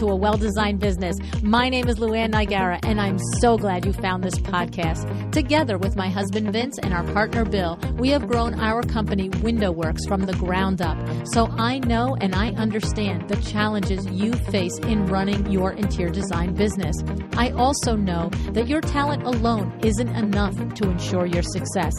to A Well-Designed Business. My name is Luann Nigara, and I'm so glad you found this podcast. Together with my husband Vince and our partner Bill, we have grown our company WindowWorks from the ground up. So I know and I understand the challenges you face in running your interior design business. I also know that your talent alone isn't enough to ensure your success.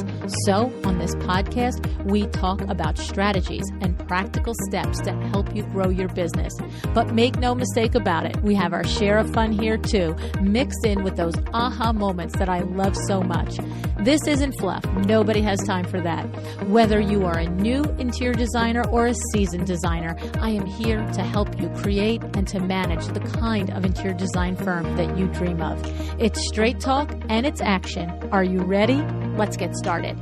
So on this podcast, we talk about strategies and practical steps to help you grow your business. But make no mistake about it, we have our share of fun here too, mixed in with those aha moments that I love so much. This isn't fluff. Nobody has time for that. Whether you are a new interior designer or a seasoned designer, I am here to help you create and to manage the kind of interior design firm that you dream of. It's straight talk and it's action. Are you ready? Let's get started.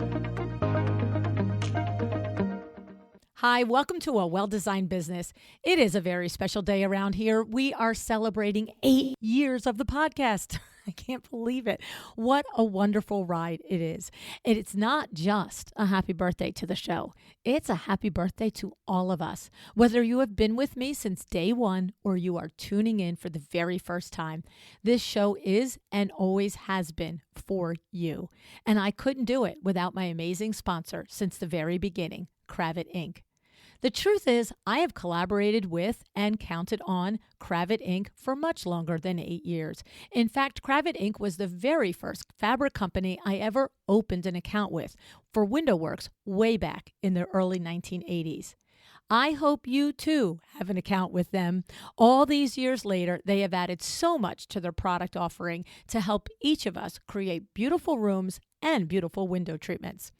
Hi, welcome to A Well-Designed Business. It is a very special day around here. We are celebrating 8 years of the podcast. I can't believe it. What a wonderful ride it is. And it's not just a happy birthday to the show. It's a happy birthday to all of us. Whether you have been with me since day one or you are tuning in for the very first time, this show is and always has been for you. And I couldn't do it without my amazing sponsor since the very beginning, Kravet Inc. The truth is, I have collaborated with and counted on Kravet Inc. for much longer than 8 years. In fact, Kravet Inc. was the very first fabric company I ever opened an account with for WindowWorks way back in the early 1980s. I hope you too have an account with them. All these years later, they have added so much to their product offering to help each of us create beautiful rooms and beautiful window treatments.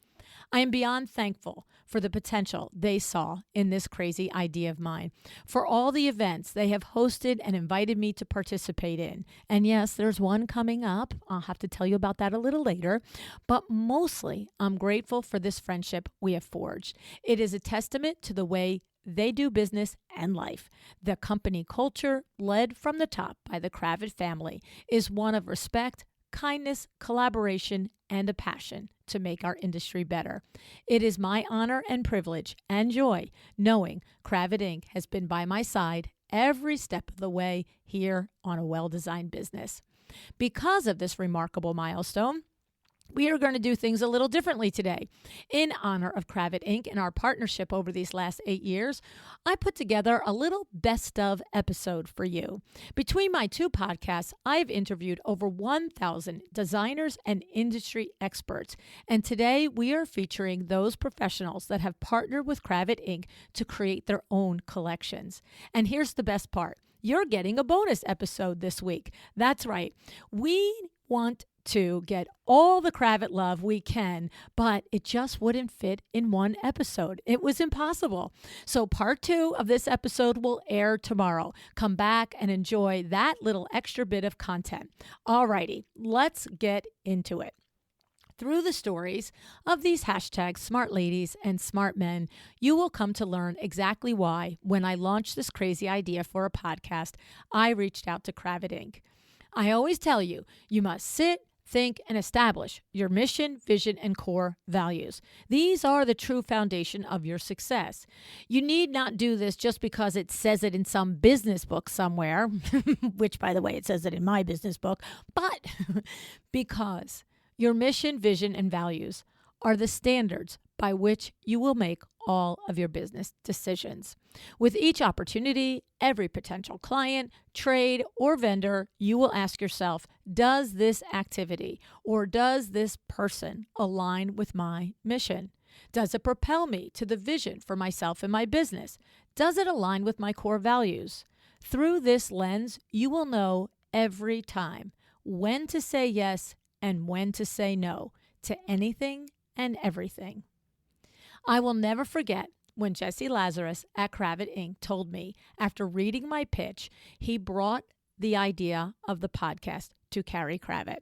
I am beyond thankful for the potential they saw in this crazy idea of mine, for all the events they have hosted and invited me to participate in. And yes, there's one coming up. I'll have to tell you about that a little later. But mostly, I'm grateful for this friendship we have forged. It is a testament to the way they do business and life. The company culture, led from the top by the Kravet family, is one of respect, kindness, collaboration, and a passion to make our industry better. It is my honor and privilege and joy knowing Kravet Inc. has been by my side every step of the way here on A Well-Designed Business. Because of this remarkable milestone, we are going to do things a little differently today. In honor of Kravet Inc. and our partnership over these last 8 years, I put together a little best of episode for you. Between my two podcasts, I've interviewed over 1,000 designers and industry experts. And today we are featuring those professionals that have partnered with Kravet Inc. to create their own collections. And here's the best part. You're getting a bonus episode this week. That's right. We want to get all the Kravet love we can, but it just wouldn't fit in one episode. It was impossible. So part 2 of this episode will air tomorrow. Come back and enjoy that little extra bit of content. Alrighty, let's get into it. Through the stories of these hashtags, smart ladies and smart men, you will come to learn exactly why, when I launched this crazy idea for a podcast, I reached out to Kravet Inc. I always tell you, you must sit, think, and establish your mission, vision, and core values. These are the true foundation of your success. You need not do this just because it says it in some business book somewhere, which, by the way, it says it in my business book, but because your mission, vision, and values are the standards by which you will make all of your business decisions. With each opportunity, every potential client, trade, or vendor, you will ask yourself, does this activity or does this person align with my mission? Does it propel me to the vision for myself and my business? Does it align with my core values? Through this lens, you will know every time when to say yes and when to say no to anything and everything. I will never forget when Jesse Lazarus at Kravet Inc. told me after reading my pitch, he brought the idea of the podcast to Carrie Kravet.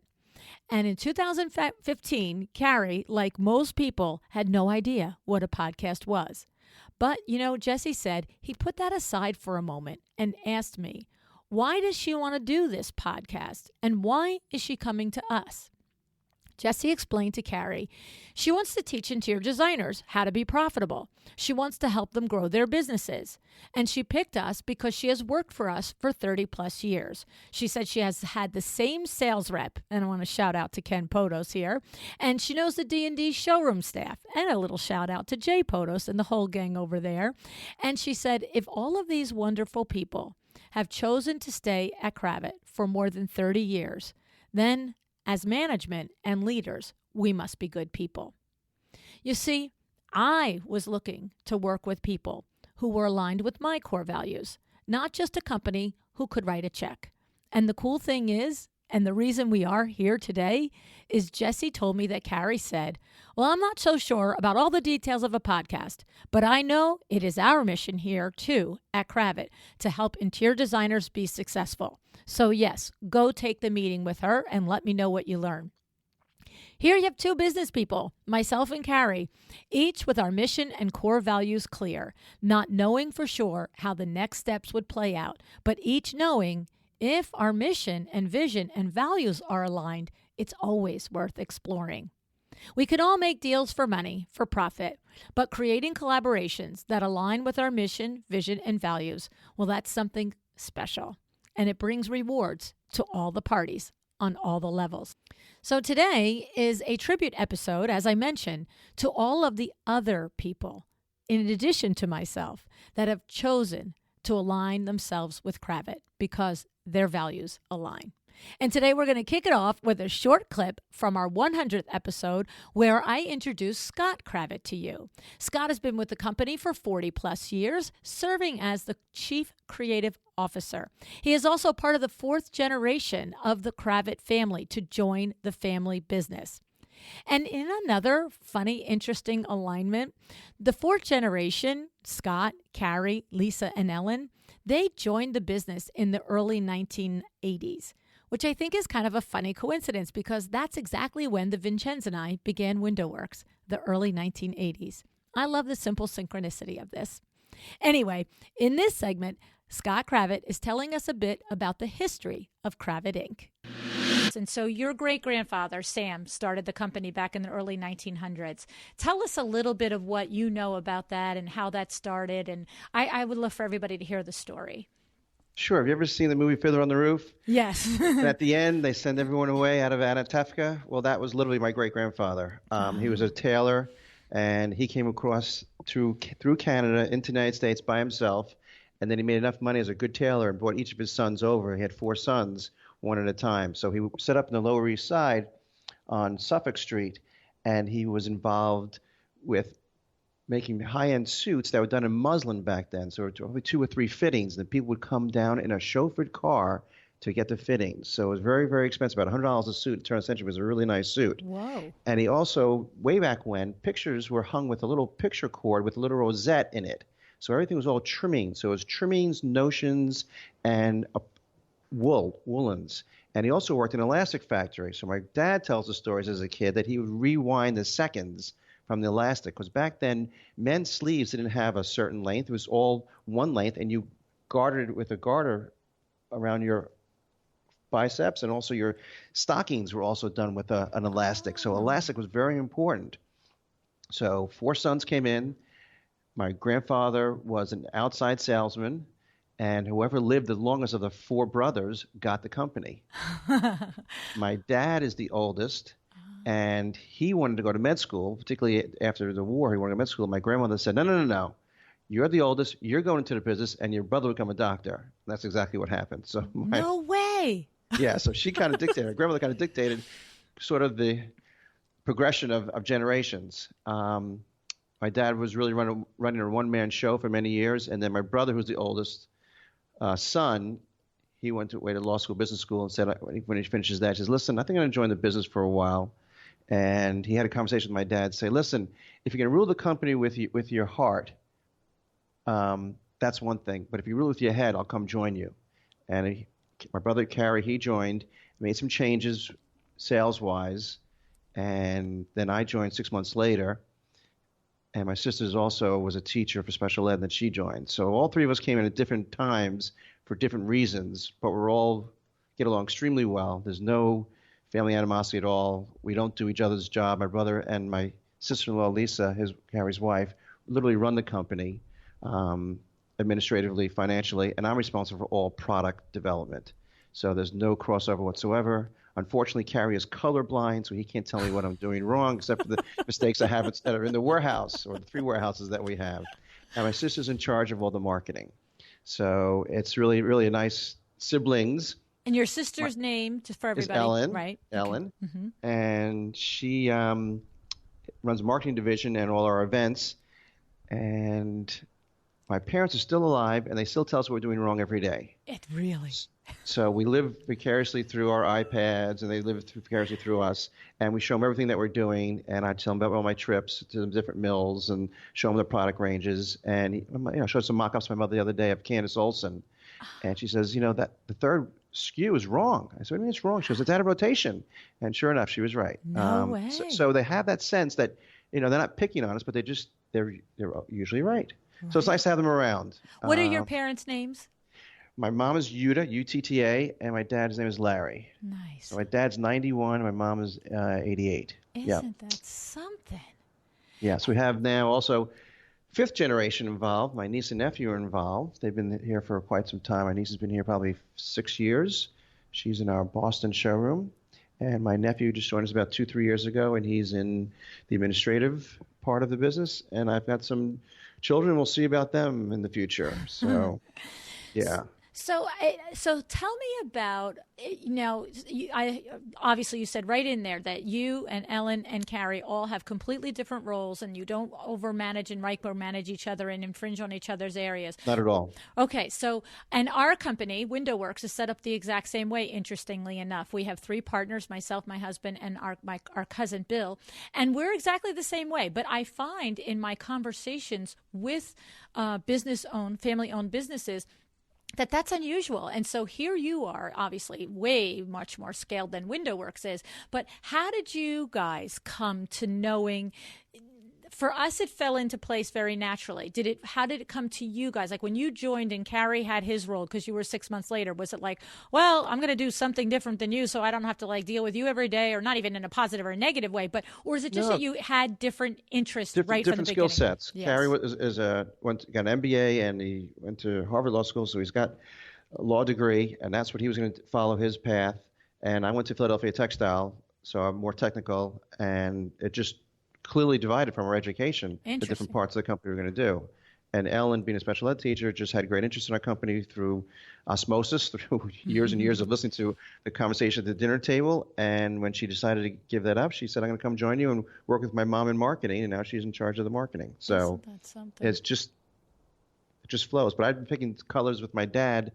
And in 2015, Carrie, like most people, had no idea what a podcast was. But, Jesse said he put that aside for a moment and asked me, why does she want to do this podcast? And why is she coming to us? Jessie explained to Carrie, she wants to teach interior designers how to be profitable. She wants to help them grow their businesses. And she picked us because she has worked for us for 30 plus years. She said she has had the same sales rep, and I want to shout out to Ken Podos here, and she knows the D&D showroom staff, and a little shout out to Jay Podos and the whole gang over there. And she said, if all of these wonderful people have chosen to stay at Kravet for more than 30 years, then as management and leaders, we must be good people. You see, I was looking to work with people who were aligned with my core values, not just a company who could write a check. And the cool thing is, and the reason we are here today, is Jessie told me that Carrie said, well, I'm not so sure about all the details of a podcast, but I know it is our mission here, too, at Kravet, to help interior designers be successful. So yes, go take the meeting with her and let me know what you learn. Here you have two business people, myself and Carrie, each with our mission and core values clear, not knowing for sure how the next steps would play out, but each knowing if our mission and vision and values are aligned, it's always worth exploring. We can all make deals for money, for profit, but creating collaborations that align with our mission, vision, and values, well, that's something special. And it brings rewards to all the parties on all the levels. So today is a tribute episode, as I mentioned, to all of the other people, in addition to myself, that have chosen to align themselves with Kravet because their values align. And today we're going to kick it off with a short clip from our 100th episode where I introduce Scott Kravet to you. Scott has been with the company for 40 plus years, serving as the Chief Creative Officer. He is also part of the fourth generation of the Kravet family to join the family business. And in another funny, interesting alignment, the fourth generation, Scott, Carrie, Lisa, and Ellen, they joined the business in the early 1980s. Which I think is kind of a funny coincidence because that's exactly when the Vincenz and I began WindowWorks, the early 1980s. I love the simple synchronicity of this. Anyway, in this segment, Scott Kravet is telling us a bit about the history of Kravet Inc. And so your great-grandfather, Sam, started the company back in the early 1900s. Tell us a little bit of what you know about that and how that started. And I would love for everybody to hear the story. Sure. Have you ever seen the movie Fiddler on the Roof? Yes. At the end, they send everyone away out of Anatevka. Well, that was literally my great-grandfather. He was a tailor, and he came across through Canada into the United States by himself, and then he made enough money as a good tailor and brought each of his sons over. He had 4 sons, one at a time. So he set up in the Lower East Side on Suffolk Street, and he was involved with making high-end suits that were done in muslin back then. So it was only 2 or 3 fittings, and people would come down in a chauffeured car to get the fittings. So it was very, very expensive. About $100 a suit. Turn of the century was a really nice suit. Whoa. And he also, way back when, pictures were hung with a little picture cord with a little rosette in it. So everything was all trimming. So it was trimmings, notions, and woolens. And he also worked in an elastic factory. So my dad tells the stories as a kid that he would rewind the seconds from the elastic, because back then men's sleeves didn't have a certain length. It was all one length, and you gartered it with a garter around your biceps, and also your stockings were also done with an elastic. So elastic was very important. So 4 sons came in. My grandfather was an outside salesman, and whoever lived the longest of the 4 brothers got the company. My dad is the oldest. And he wanted to go to med school, particularly after the war. He wanted to go to med school. My grandmother said, no. You're the oldest. You're going into the business, and your brother will become a doctor. And that's exactly what happened. So No way. Yeah, so she kind of dictated. Her grandmother kind of dictated sort of the progression of generations. My dad was really running a one-man show for many years. And then my brother, who's the oldest son, he went away to law school, business school, and said when he finishes that, he says, listen, I think I'm going to join the business for a while. And he had a conversation with my dad, say, listen, if you're going to rule the company with your heart, that's one thing. But if you rule with your head, I'll come join you. And my brother, Carrie, he joined, made some changes sales-wise. And then I joined 6 months later. And my sister also was a teacher for special ed, and then she joined. So all 3 of us came in at different times for different reasons, but we're all get along extremely well. There's no family animosity at all. We don't do each other's job. My brother and my sister-in-law, Lisa, Carrie's wife, literally run the company administratively, financially, and I'm responsible for all product development. So there's no crossover whatsoever. Unfortunately, Carrie is colorblind, so he can't tell me what I'm doing wrong, except for the mistakes I have that are in the warehouse or the 3 warehouses that we have. And my sister's in charge of all the marketing. So it's really, really a nice siblings. And your sister's name, just for everybody, is Ellen, right? Ellen, Okay. Mm-hmm. and she runs the marketing division and all our events. And my parents are still alive, and they still tell us what we're doing wrong every day. It really. So we live vicariously through our iPads, and they live vicariously through us. And we show them everything that we're doing, and I tell them about all my trips to the different mills and show them the product ranges. And showed some mock-ups to my mother the other day of Candace Olson, and she says, that the third SKU is wrong. I said, what do you mean it's wrong? She goes, it's out of rotation. And sure enough, she was right. No way. So they have that sense that they're not picking on us, but they're usually right. So it's nice to have them around. What are your parents' names? My mom is Yuta, U-T-T-A, and my dad's name is Larry. Nice. So my dad's 91, and my mom is 88. Isn't that something? Yeah, so we have now also 5th generation involved. My niece and nephew are involved. They've been here for quite some time. My niece has been here probably 6 years. She's in our Boston showroom. And my nephew just joined us about 2-3 years ago, and he's in the administrative part of the business. And I've got some children. We'll see about them in the future. So, yeah. So tell me about, obviously you said right in there that you and Ellen and Carrie all have completely different roles, and you don't overmanage and micromanage each other and infringe on each other's areas. Not at all. Okay, so, and our company, WindowWorks, is set up the exact same way, interestingly enough. We have 3 partners, myself, my husband, and our cousin Bill, and we're exactly the same way. But I find in my conversations with family-owned businesses, that's unusual. And so here you are, obviously way much more scaled than WindowWorks is. But how did you guys come to knowing? For us, it fell into place very naturally. How did it come to you guys? Like when you joined and Carrie had his role because you were 6 months later, was it like, well, I'm going to do something different than you so I don't have to deal with you every day, or not even in a positive or a negative way, or is it just that you had different interests right from the beginning? Different skill sets. Yes. Carrie got an MBA, and he went to Harvard Law School, so he's got a law degree, and that's what he was going to follow his path. And I went to Philadelphia Textile, so I'm more technical, and it just clearly divided from our education the different parts of the company we're going to do. And Ellen, being a special ed teacher, just had great interest in our company through osmosis, through years and years of listening to the conversation at the dinner table. And when she decided to give that up, she said, I'm going to come join you and work with my mom in marketing. And now she's in charge of the marketing. So it just flows. But I've been picking colors with my dad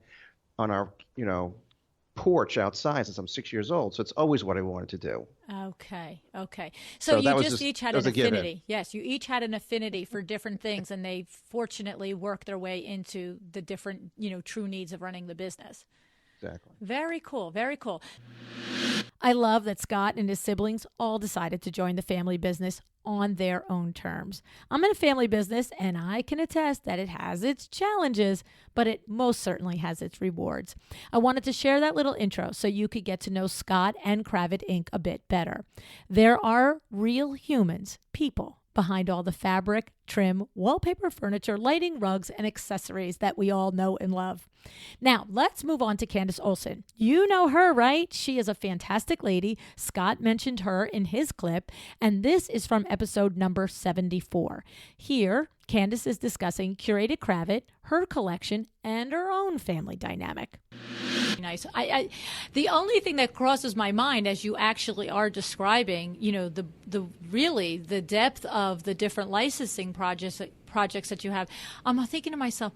on our, porch outside since I'm 6 years old. So it's always what I wanted to do. Okay. So you each had an affinity. Yes, you each had an affinity for different things, and they fortunately worked their way into the different, true needs of running the business. Exactly. Very cool. Very cool. I love that Scott and his siblings all decided to join the family business on their own terms. I'm in a family business, and I can attest that it has its challenges, but it most certainly has its rewards. I wanted to share that little intro so you could get to know Scott and Kravet Inc. a bit better. There are real humans, people, behind all the fabric, trim, wallpaper, furniture, lighting, rugs, and accessories that we all know and love. Now, let's move on to Candace Olson. You know her, right? She is a fantastic lady. Scott mentioned her in his clip, and this is from episode number 74. Here, Candace is discussing curated Kravet, her collection, and her own family dynamic. Nice. The only thing that crosses my mind as you actually are describing, the depth of the different licensing projects that you have, I'm thinking to myself,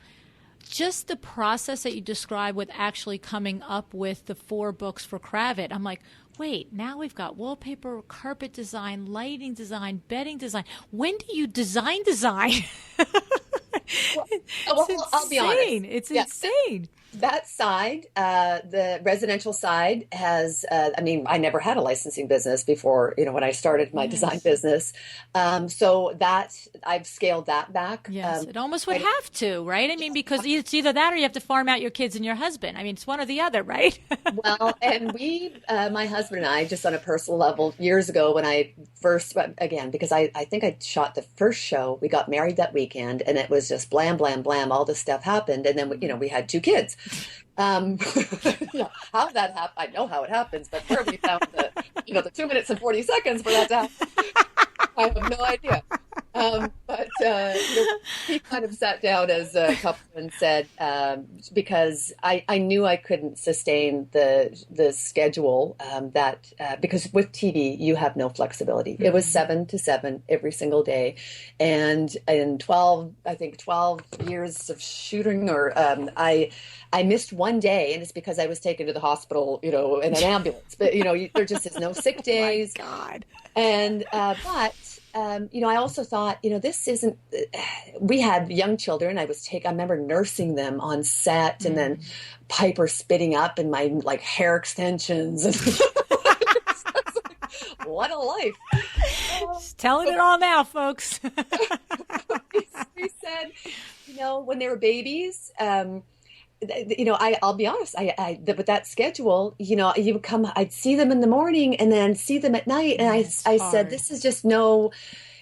just the process that you describe with actually coming up with the 4 books for Kravet. I'm like, wait, now we've got wallpaper, carpet design, lighting design, bedding design. When do you design? Well, I'll be honest. It's insane. that side, the residential side has, I mean, I never had a licensing business before, when I started my design Yes. business. So that I've scaled that back. Yes, it almost would I- have to, right? I mean, because it's either that or you have to farm out your kids and your husband. I mean, it's one or the other, right? Well, and my husband and I, just on a personal level, years ago when I first, again, because I think I shot the first show, we got married that weekend and it was just blam, blam, blam, all this stuff happened. And then, we had two kids. Um, how that happened, I know how it happens, but where we found the 2 minutes and 40 seconds for that to happen, I have no idea. But we kind of sat down as a couple and said, because I knew I couldn't sustain the schedule, because with TV you have no flexibility. It was 7 to 7 every single day, and in 12 years of shooting, or I missed one day, and it's because I was taken to the hospital, in an ambulance. But there just is no sick days. Oh my God. And I also thought, this isn't. We had young children. I remember nursing them on set, and then Piper spitting up in my hair extensions. And what a life! Just telling it all now, folks. We said, when they were babies. I'll be honest. With that schedule, you would come. I'd see them in the morning and then see them at night, and I said, this is just no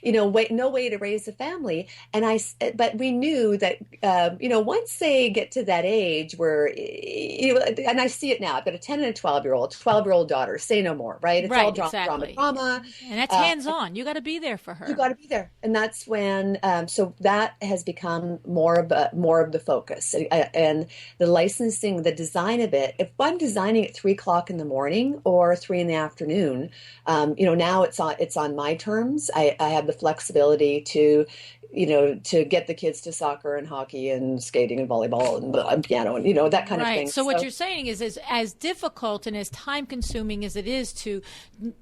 way to raise a family. But we knew that, once they get to that age where, and I see it now. I've got a 10 and a 12-year-old daughter. Say no more, right? It's Right, all drama, exactly. drama. And that's hands-on. You got to be there for her. You got to be there, and that's when. So that has become more of the focus, and the licensing, the design of it. If I'm designing at 3 o'clock in the morning or 3 in the afternoon, now it's on my terms. I have the flexibility to get the kids to soccer and hockey and skating and volleyball and piano and that kind of Right. thing. So what you're saying is as difficult and as time consuming as it is to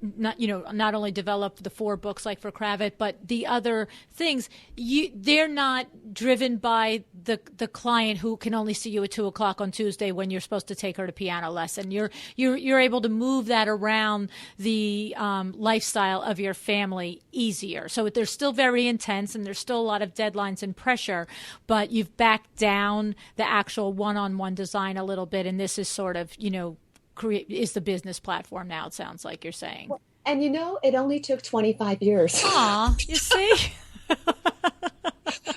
not only develop the 4 books like for Kravet, but the other things, they're not driven by the client who can only see you at 2 o'clock on Tuesday when you're supposed to take her to piano lesson. You're able to move that around the lifestyle of your family easier. So they're still very intense and there's still a lot of deadlines and pressure, but you've backed down the actual one-on-one design a little bit, and this is sort of, is the business platform now, it sounds like you're saying. And it only took 25 years. Aw, you see? But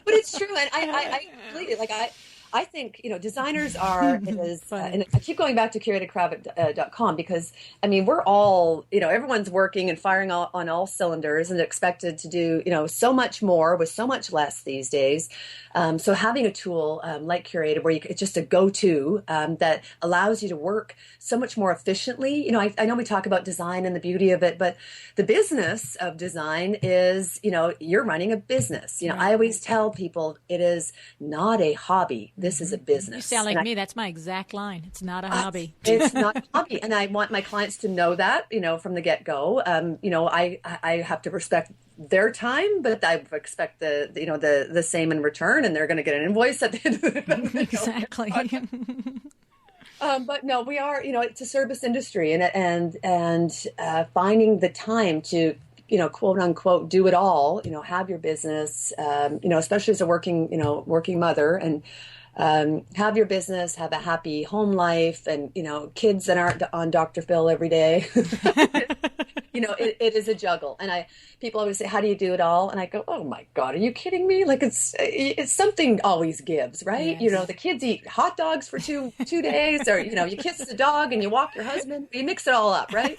it's true, and I completely I think designers are and I keep going back to curatedkravet.com because we're all everyone's working and firing on all cylinders and expected to do so much more with so much less these days. So having a tool like Curated, where it's just a go-to that allows you to work so much more efficiently. I know we talk about design and the beauty of it, but the business of design is you're running a business. Right. I always tell people it is not a hobby. This is a business. You sound like me. That's my exact line. It's not a hobby. It's not a hobby. And I want my clients to know that, from the get-go. I have to respect their time, but I expect the same in return, and they're going to get an invoice at the end of it. Exactly. But no, we are, it's a service industry, and finding the time to quote unquote, do it all, have your business, especially as a working mother, and have your business, have a happy home life, and, kids that aren't on Dr. Phil every day. It is a juggle. And people always say, how do you do it all? And I go, oh my God, are you kidding me? Like it's something always gives, right? Yes. The kids eat hot dogs for two days, or, you kiss the dog and you walk your husband. You mix it all up, right?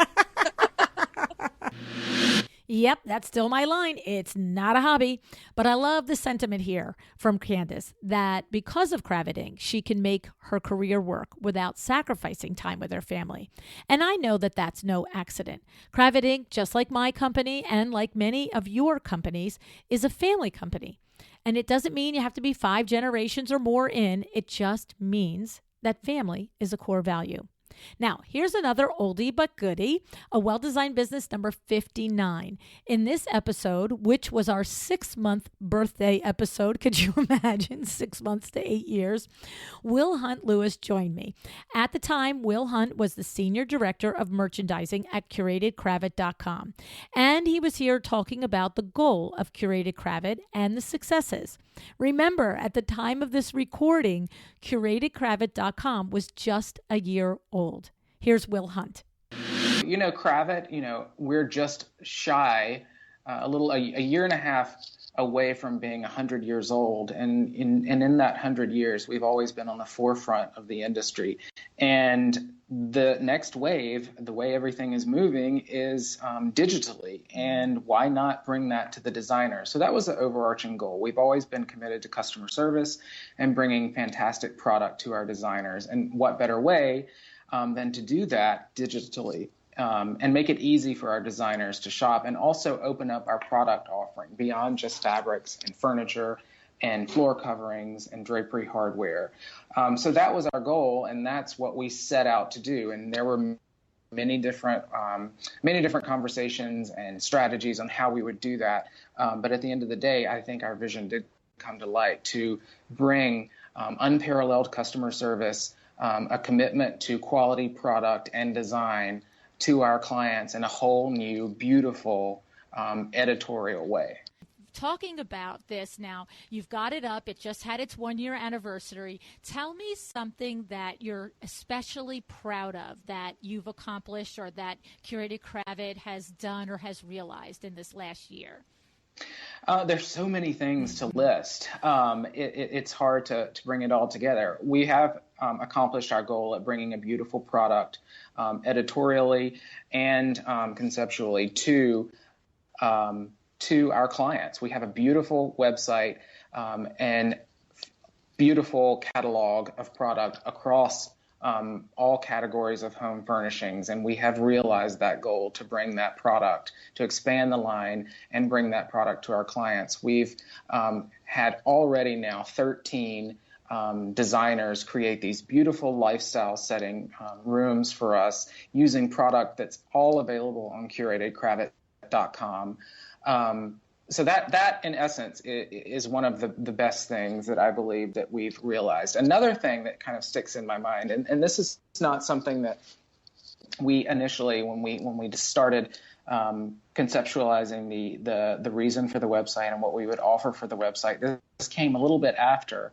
Yep, that's still my line. It's not a hobby. But I love the sentiment here from Candace that because of Kraveting, she can make her career work without sacrificing time with her family. And I know that that's no accident. Kraveting, just like my company and like many of your companies, is a family company. And it doesn't mean you have to be 5 generations or more in. It just means that family is a core value. Now, here's another oldie but goodie, a well-designed business number 59. In this episode, which was our 6-month birthday episode, could you imagine 6 months to 8 years? Will Hunt Lewis joined me. At the time, Will Hunt was the Senior Director of Merchandising at CuratedCravat.com. And he was here talking about the goal of Curated Cravat and the successes. Remember, at the time of this recording, CuratedCravat.com was just a year old. Here's Will Hunt. Cravat, we're just shy, a year and a half away from being 100 years old. And in that 100 years, we've always been on the forefront of the industry. And the next wave, the way everything is moving, is digitally. And why not bring that to the designer? So that was the overarching goal. We've always been committed to customer service and bringing fantastic product to our designers. And what better way than to do that digitally? And make it easy for our designers to shop, and also open up our product offering beyond just fabrics and furniture and floor coverings and drapery hardware. So that was our goal, and that's what we set out to do. And there were many different conversations and strategies on how we would do that. But at the end of the day, I think our vision did come to light to bring unparalleled customer service, a commitment to quality product and design to our clients in a whole new, beautiful, editorial way. Talking about this now, you've got it up. It just had its 1-year anniversary. Tell me something that you're especially proud of that you've accomplished or that Curated Cravat has done or has realized in this last year. There's so many things to list. It's hard to bring it all together. We have accomplished our goal at bringing a beautiful product editorially and conceptually to our clients. We have a beautiful website and beautiful catalog of product across all categories of home furnishings, and we have realized that goal to bring that product, to expand the line and bring that product to our clients. We've had already now 13 designers create these beautiful lifestyle setting rooms for us using product that's all available on CuratedCravat.com. So that in essence is one of the best things that I believe that we've realized. Another thing that kind of sticks in my mind, and this is not something that we initially, when we just started conceptualizing the reason for the website and what we would offer for the website, this came a little bit after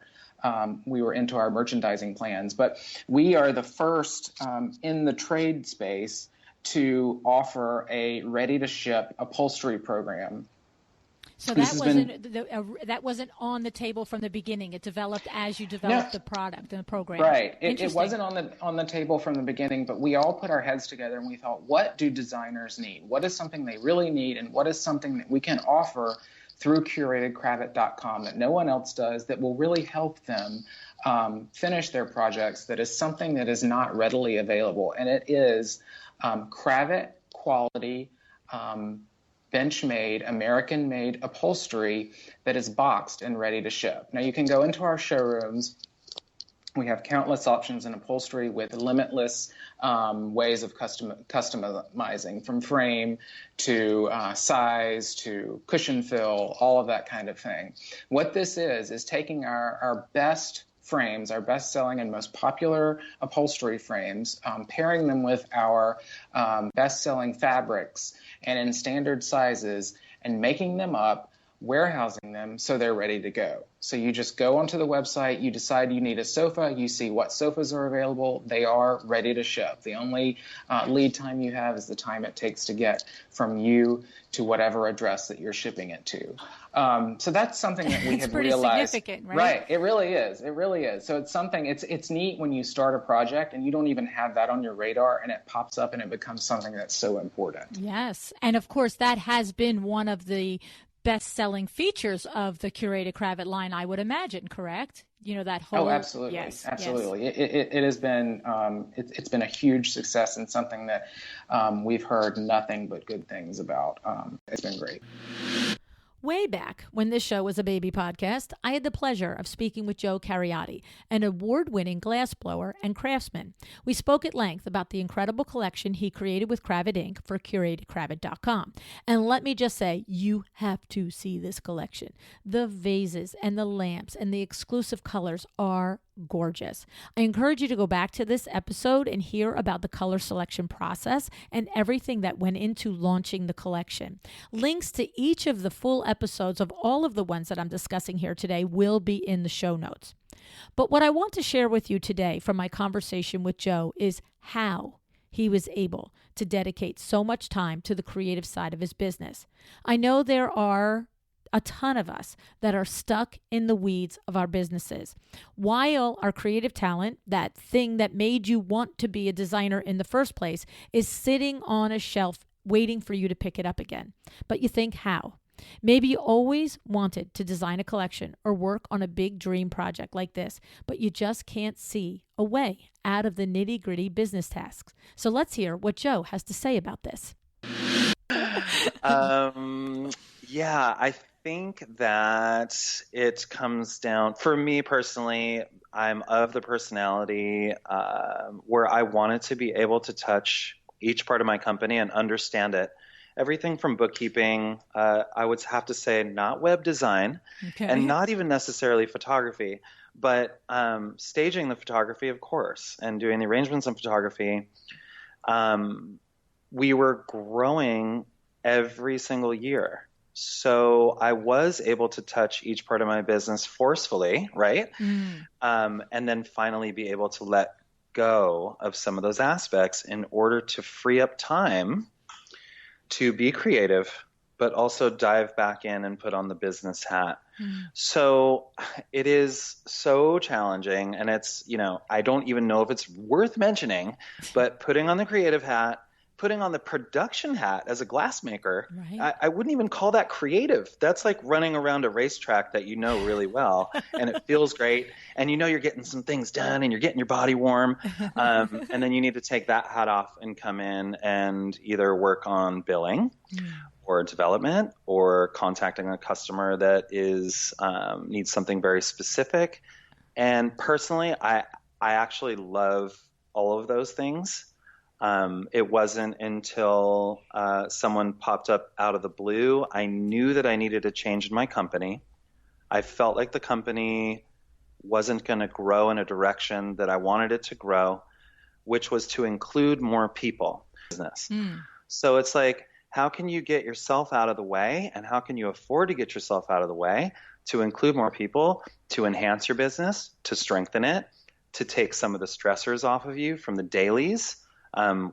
we were into our merchandising plans. But we are the first in the trade space to offer a ready-to-ship upholstery program. So that wasn't on the table from the beginning. It developed as you developed the product and the program. Right. It wasn't on the table from the beginning, but we all put our heads together and we thought, what do designers need? What is something they really need, and what is something that we can offer through CuratedCravat.com that no one else does that will really help them finish their projects, that is something that is not readily available. And it is cravat quality, bench-made, American-made upholstery that is boxed and ready to ship. Now, you can go into our showrooms. We have countless options in upholstery with limitless ways of customizing, from frame to size to cushion fill, all of that kind of thing. What this is taking our best frames, our best-selling and most popular upholstery frames, pairing them with our best-selling fabrics and in standard sizes, and making them up, warehousing them so they're ready to go. So you just go onto the website, you decide you need a sofa, you see what sofas are available, they are ready to ship. The only lead time you have is the time it takes to get from you to whatever address that you're shipping it to. So that's something that we have realized. It's pretty significant, right? Right, it really is. It really is. So it's something, it's neat when you start a project and you don't even have that on your radar, and it pops up and it becomes something that's so important. Yes, and of course that has been one of the best-selling features of the Curated Cravat line, I would imagine, correct? That whole... Oh, absolutely. Yes, absolutely. Yes. It has been, it's been a huge success and something that we've heard nothing but good things about. It's been great. Way back when this show was a baby podcast, I had the pleasure of speaking with Joe Cariotti, an award-winning glassblower and craftsman. We spoke at length about the incredible collection he created with Kravid Inc. for CuratedKravid.com. And let me just say, you have to see this collection. The vases and the lamps and the exclusive colors are gorgeous. I encourage you to go back to this episode and hear about the color selection process and everything that went into launching the collection. Links to each of the full episodes of all of the ones that I'm discussing here today will be in the show notes. But what I want to share with you today from my conversation with Joe is how he was able to dedicate so much time to the creative side of his business. I know there are a ton of us that are stuck in the weeds of our businesses. While our creative talent, that thing that made you want to be a designer in the first place, is sitting on a shelf waiting for you to pick it up again. But you think, how? Maybe you always wanted to design a collection or work on a big dream project like this, but you just can't see a way out of the nitty-gritty business tasks. So let's hear what Joe has to say about this. Yeah, I think that it comes down, for me personally, I'm of the personality where I wanted to be able to touch each part of my company and understand it. Everything from bookkeeping, I would have to say not web design, and not even necessarily photography, but staging the photography, of course, and doing the arrangements and photography. We were growing every single year. So I was able to touch each part of my business forcefully, right? And then finally be able to let go of some of those aspects in order to free up time to be creative, but also dive back in and put on the business hat. So it is so challenging, and it's, I don't even know if it's worth mentioning, but putting on the creative hat, putting on the production hat as a glassmaker, right. I wouldn't even call that creative. That's like running around a racetrack that you know really well, and it feels great, and you're getting some things done, and you're getting your body warm, and then you need to take that hat off and come in and either work on billing or development or contacting a customer that is needs something very specific. And personally, I actually love all of those things. It wasn't until someone popped up out of the blue. I knew that I needed a change in my company. I felt like the company wasn't going to grow in a direction that I wanted it to grow, which was to include more people in business. So it's like, how can you get yourself out of the way, and how can you afford to get yourself out of the way to include more people, to enhance your business, to strengthen it, to take some of the stressors off of you from the dailies,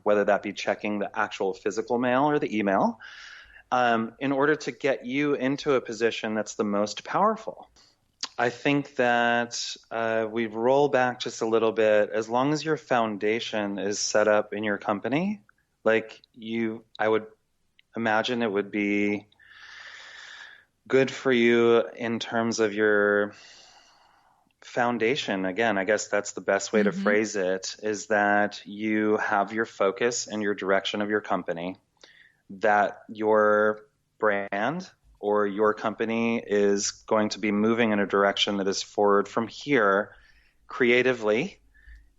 whether that be checking the actual physical mail or the email, in order to get you into a position that's the most powerful. I think that we roll back just a little bit. As long as your foundation is set up in your company, I would imagine it would be good for you in terms of your foundation. Again, I guess that's the best way to phrase it, is that you have your focus and your direction of your company, that your brand or your company is going to be moving in a direction that is forward from here creatively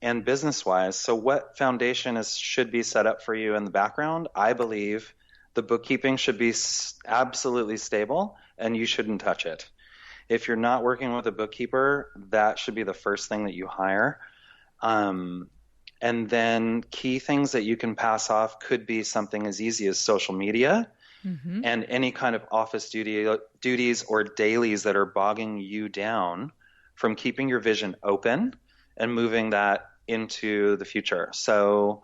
and business-wise. So what foundation should be set up for you in the background? I believe the bookkeeping should be absolutely stable, and you shouldn't touch it. If you're not working with a bookkeeper, that should be the first thing that you hire. And then key things that you can pass off could be something as easy as social media and any kind of office duties or dailies that are bogging you down from keeping your vision open and moving that into the future. So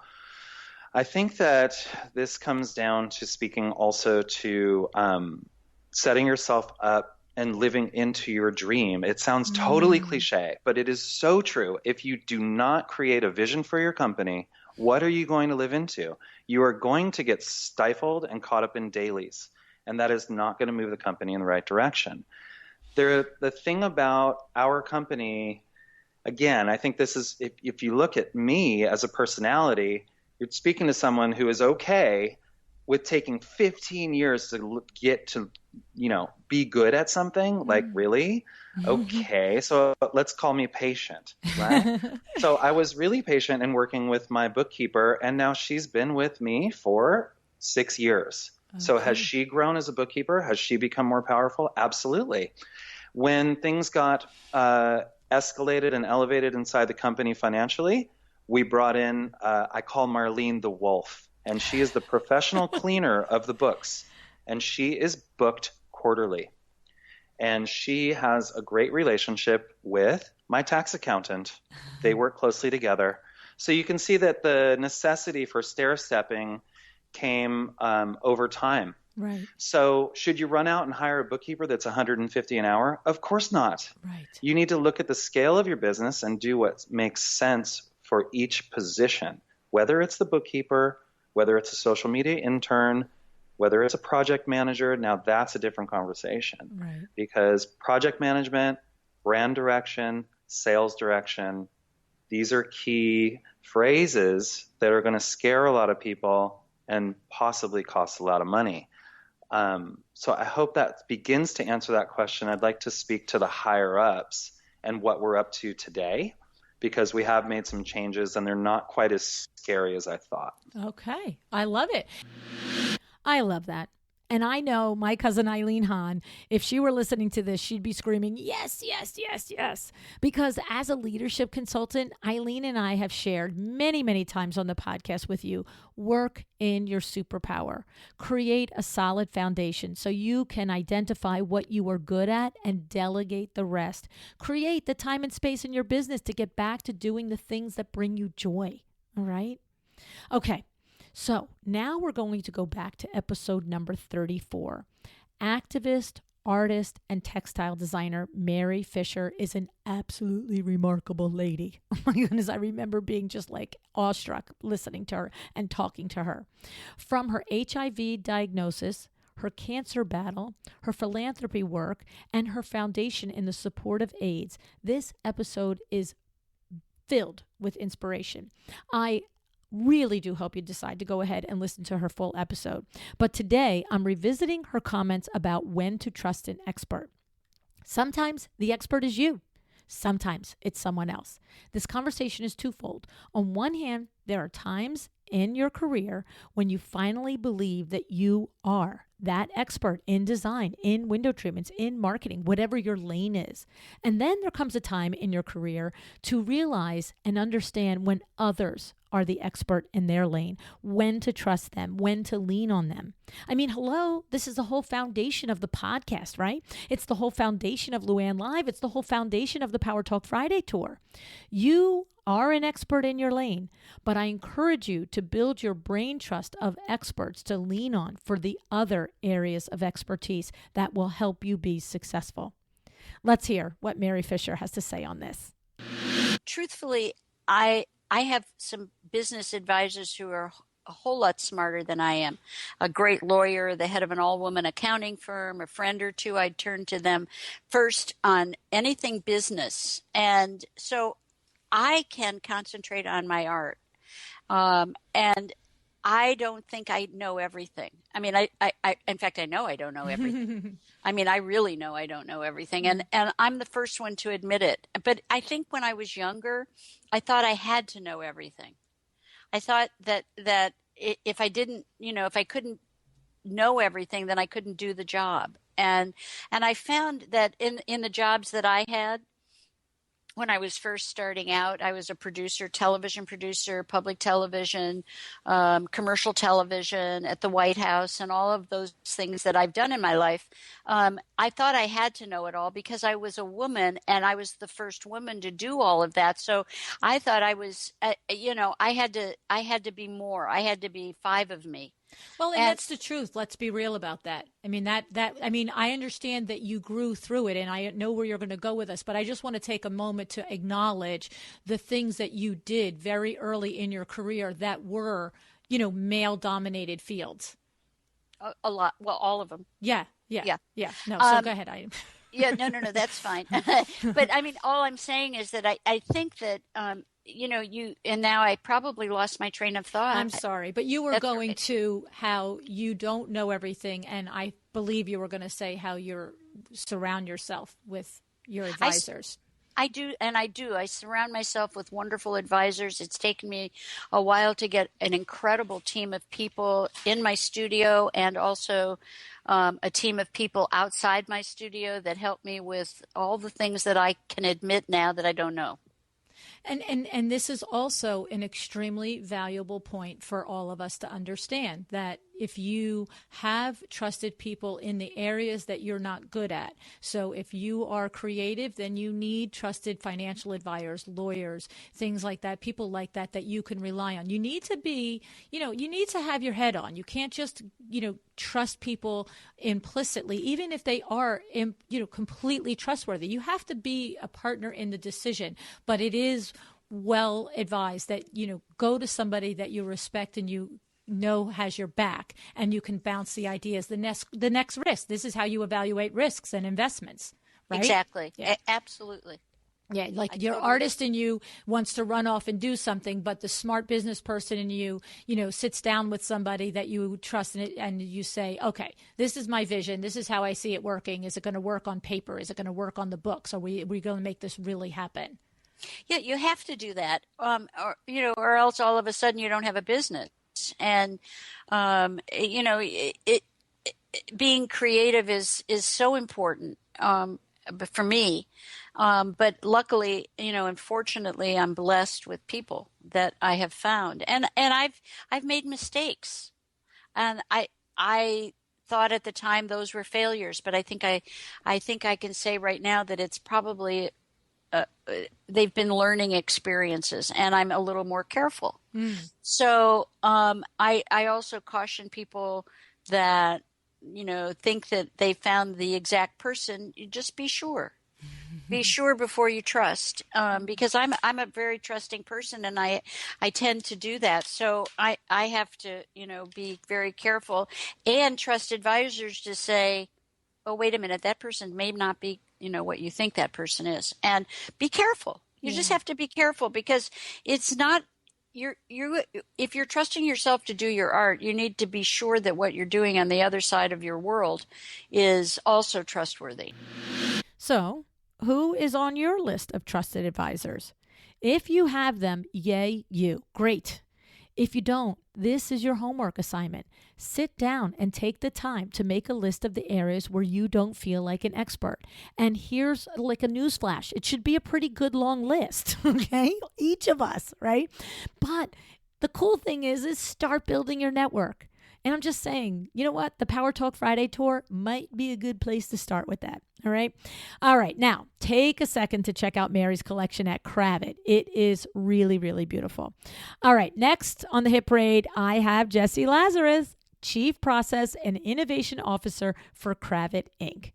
I think that this comes down to speaking also to setting yourself up and living into your dream. It sounds totally cliche, but it is so true. If you do not create a vision for your company, what are you going to live into? You are going to get stifled and caught up in dailies, and that is not going to move the company in the right direction. The thing about our company, again, I think this is, if you look at me as a personality, you're speaking to someone who is okay with taking 15 years to get to, be good at something, like, really? Okay, so let's call me patient, right? So I was really patient in working with my bookkeeper, and now she's been with me for 6 years. Okay. So has she grown as a bookkeeper? Has she become more powerful? Absolutely. When things got escalated and elevated inside the company financially, we brought in, I call Marlene the Wolf, and she is the professional cleaner of the books, and she is booked quarterly. And she has a great relationship with my tax accountant. They work closely together. So you can see that the necessity for stair-stepping came over time. Right. So should you run out and hire a bookkeeper that's $150 an hour? Of course not. Right. You need to look at the scale of your business and do what makes sense for each position, whether it's the bookkeeper, whether it's a social media intern, whether it's a project manager. Now that's a different conversation, right? Because project management, brand direction, sales direction, these are key phrases that are going to scare a lot of people and possibly cost a lot of money. So I hope that begins to answer that question. I'd like to speak to the higher ups and what we're up to today, because we have made some changes and they're not quite as scary as I thought. Okay. I love it. I love that. And I know my cousin Eileen Hahn, if she were listening to this, she'd be screaming, yes, yes, yes, yes. Because as a leadership consultant, Eileen and I have shared many, many times on the podcast with you, work in your superpower. Create a solid foundation so you can identify what you are good at and delegate the rest. Create the time and space in your business to get back to doing the things that bring you joy. All right? Okay. So now we're going to go back to episode number 34. Activist, artist, and textile designer Mary Fisher is an absolutely remarkable lady. Oh my goodness, I remember being just like awestruck listening to her and talking to her. From her HIV diagnosis, her cancer battle, her philanthropy work, and her foundation in the support of AIDS, this episode is filled with inspiration. I really do hope you decide to go ahead and listen to her full episode. But today, I'm revisiting her comments about when to trust an expert. Sometimes the expert is you. Sometimes it's someone else. This conversation is twofold. On one hand, there are times in your career when you finally believe that you are that expert in design, in window treatments, in marketing, whatever your lane is. And then there comes a time in your career to realize and understand when others are the expert in their lane, when to trust them, when to lean on them. I mean, hello, this is the whole foundation of the podcast, right? It's the whole foundation of Luann Live. It's the whole foundation of the Power Talk Friday tour. You are an expert in your lane, but I encourage you to build your brain trust of experts to lean on for the other areas of expertise that will help you be successful. Let's hear what Mary Fisher has to say on this. Truthfully, I have some business advisors who are a whole lot smarter than I am. A great lawyer, the head of an all-woman accounting firm, a friend or two, I'd turn to them first on anything business. And so I can concentrate on my art. And I don't think I know everything. I mean, I in fact, I know I don't know everything. I mean, I really know I don't know everything. And I'm the first one to admit it. But I think when I was younger, I thought I had to know everything. I thought that if I didn't, if I couldn't know everything, then I couldn't do the job. And I found that in the jobs that I had, when I was first starting out, I was a producer, television producer, public television, commercial television at the White House, and all of those things that I've done in my life. I thought I had to know it all because I was a woman and I was the first woman to do all of that. So I thought I was, I had to be more. I had to be 5 of me. Well, and that's the truth. Let's be real about that. I mean, I understand that you grew through it and I know where you're going to go with us, but I just want to take a moment to acknowledge the things that you did very early in your career that were, male dominated fields. A lot. Well, all of them. Yeah. No, so go ahead. Yeah, no, that's fine. But I mean, all I'm saying is that I think that and now I probably lost my train of thought. I'm sorry, but you were That's going right. to how you don't know everything, and I believe you were going to say how you surround yourself with your advisors. I do, and I do. I surround myself with wonderful advisors. It's taken me a while to get an incredible team of people in my studio, and also a team of people outside my studio that help me with all the things that I can admit now that I don't know. And this is also an extremely valuable point for all of us to understand, that if you have trusted people in the areas that you're not good at, so if you are creative, then you need trusted financial advisors, lawyers, things like that, people like that you can rely on. You need to be, you need to have your head on. You can't just, trust people implicitly, even if they are, completely trustworthy. You have to be a partner in the decision, but it is well advised that, go to somebody that you respect and you know has your back, and you can bounce the ideas, the next risk. This is how you evaluate risks and investments, right? Exactly. Yeah. Absolutely. Yeah, like your totally artist in you wants to run off and do something, but the smart business person in you, sits down with somebody that you trust and you say, okay, this is my vision. This is how I see it working. Is it going to work on paper? Is it going to work on the books? Are we going to make this really happen? Yeah, you have to do that, or else all of a sudden you don't have a business. And being creative is so important for me. But luckily, and fortunately, I'm blessed with people that I have found, and I've made mistakes, and I thought at the time those were failures, but I think I can say right now that it's probably they've been learning experiences, and I'm a little more careful. So I also caution people that think that they found the exact person. You just be sure. Be sure before you trust, because I'm a very trusting person, and I tend to do that. So I have to be very careful, and trust advisors to say, oh, wait a minute, that person may not be what you think that person is, and be careful. You just have to be careful, because it's not if you're trusting yourself to do your art, you need to be sure that what you're doing on the other side of your world is also trustworthy. So, who is on your list of trusted advisors? If you have them, yay you. Great. If you don't, this is your homework assignment. Sit down and take the time to make a list of the areas where you don't feel like an expert. And here's like a newsflash. It should be a pretty good long list, okay? Each of us, right? But the cool thing is start building your network. And I'm just saying, you know what? The Power Talk Friday tour might be a good place to start with that. All right. All right. Now, take a second to check out Mary's collection at Kravet. It is really, really beautiful. All right. Next on the hit parade, I have Jesse Lazarus, Chief Process and Innovation Officer for Kravet Inc.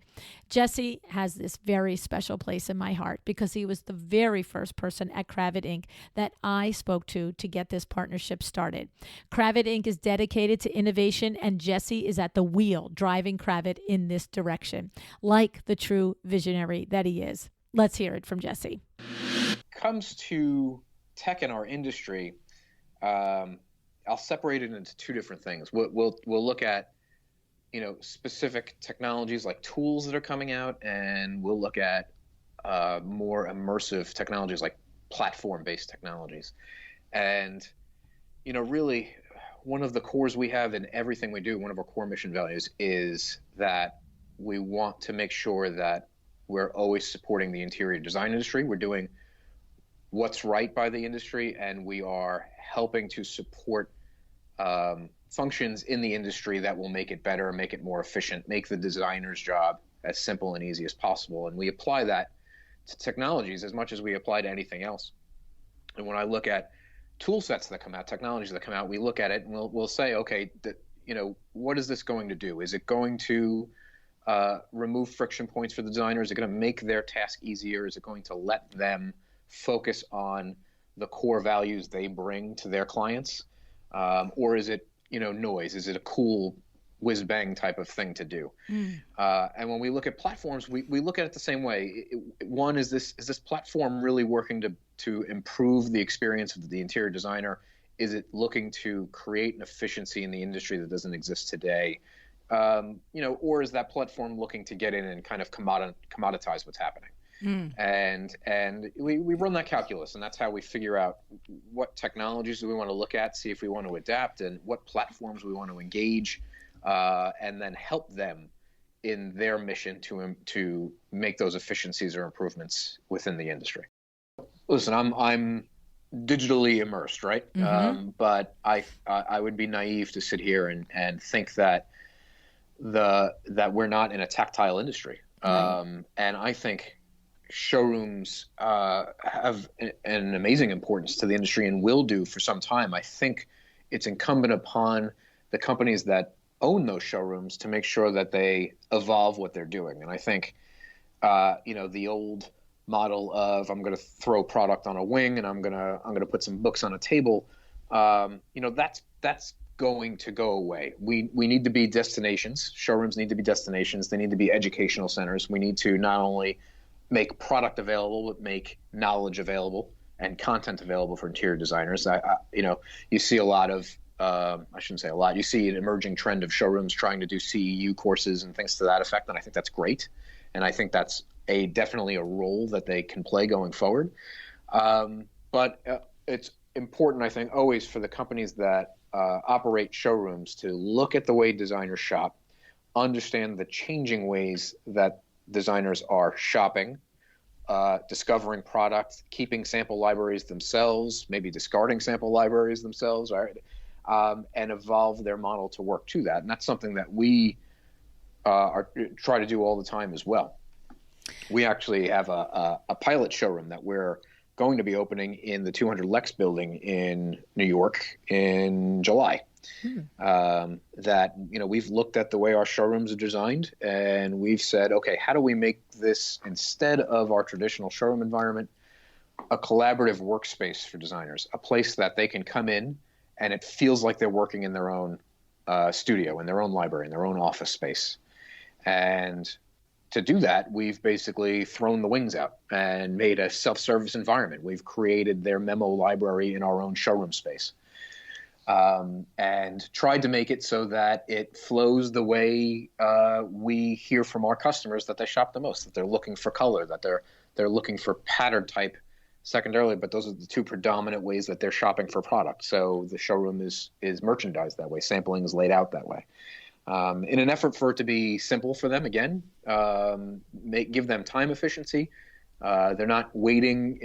Jesse has this very special place in my heart because he was the very first person at Kravet Inc. that I spoke to get this partnership started. Kravet Inc. is dedicated to innovation, and Jesse is at the wheel driving Kravet in this direction, like the true visionary that he is. Let's hear it from Jesse. Comes to tech in our industry, I'll separate it into two different things. We'll look at specific technologies like tools that are coming out, and we'll look at more immersive technologies like platform-based technologies. And really, one of the cores we have in everything we do, one of our core mission values, is that we want to make sure that we're always supporting the interior design industry. We're doing what's right by the industry, and we are helping to support functions in the industry that will make it better, make it more efficient, make the designer's job as simple and easy as possible. And we apply that to technologies as much as we apply to anything else. And when I look at tool sets that come out, technologies that come out, we look at it and we'll say, okay, what is this going to do? Is it going to remove friction points for the designer? Is it going to make their task easier? Is it going to let them focus on the core values they bring to their clients? Or is it noise? Is it a cool whiz bang type of thing to do. And when we look at platforms, we look at it the same way. One is this platform really working to improve the experience of the interior designer? Is it looking to create an efficiency in the industry that doesn't exist today? Or is that platform looking to get in and kind of commoditize what's happening? And we run that calculus, and that's how we figure out what technologies do we want to look at, see if we want to adapt, and what platforms we want to engage, and then help them in their mission to make those efficiencies or improvements within the industry. Listen, I'm digitally immersed, right? But I would be naive to sit here and think that we're not in a tactile industry. And I think showrooms have an amazing importance to the industry and will do for some time. I think it's incumbent upon the companies that own those showrooms to make sure that they evolve what they're doing. And I think, the old model of I'm going to throw product on a wing and I'm going to put some books on a table, that's going to go away. We need to be destinations. Showrooms need to be destinations. They need to be educational centers. We need to not only make product available, but make knowledge available and content available for interior designers. You see a lot of, I shouldn't say a lot, you see an emerging trend of showrooms trying to do CEU courses and things to that effect. And I think that's great. And I think that's definitely a role that they can play going forward. But it's important, I think, always for the companies that operate showrooms to look at the way designers shop, understand the changing ways that designers are shopping, discovering products, keeping sample libraries themselves, maybe discarding sample libraries themselves, right? And evolve their model to work to that. And that's something that we try to do all the time as well. We actually have a pilot showroom that we're going to be opening in the 200 Lex building in New York in July. That, we've looked at the way our showrooms are designed and we've said, okay, how do we make this, instead of our traditional showroom environment, a collaborative workspace for designers, a place that they can come in and it feels like they're working in their own studio, in their own library, in their own office space. And to do that, we've basically thrown the wings out and made a self-service environment. We've created their memo library in our own showroom space. And tried to make it so that it flows the way we hear from our customers that they shop the most, that they're looking for color, that they're looking for pattern type secondarily, but those are the two predominant ways that they're shopping for product. So the showroom is merchandised that way. Sampling is laid out that way. In an effort for it to be simple for them, again, give them time efficiency. They're not waiting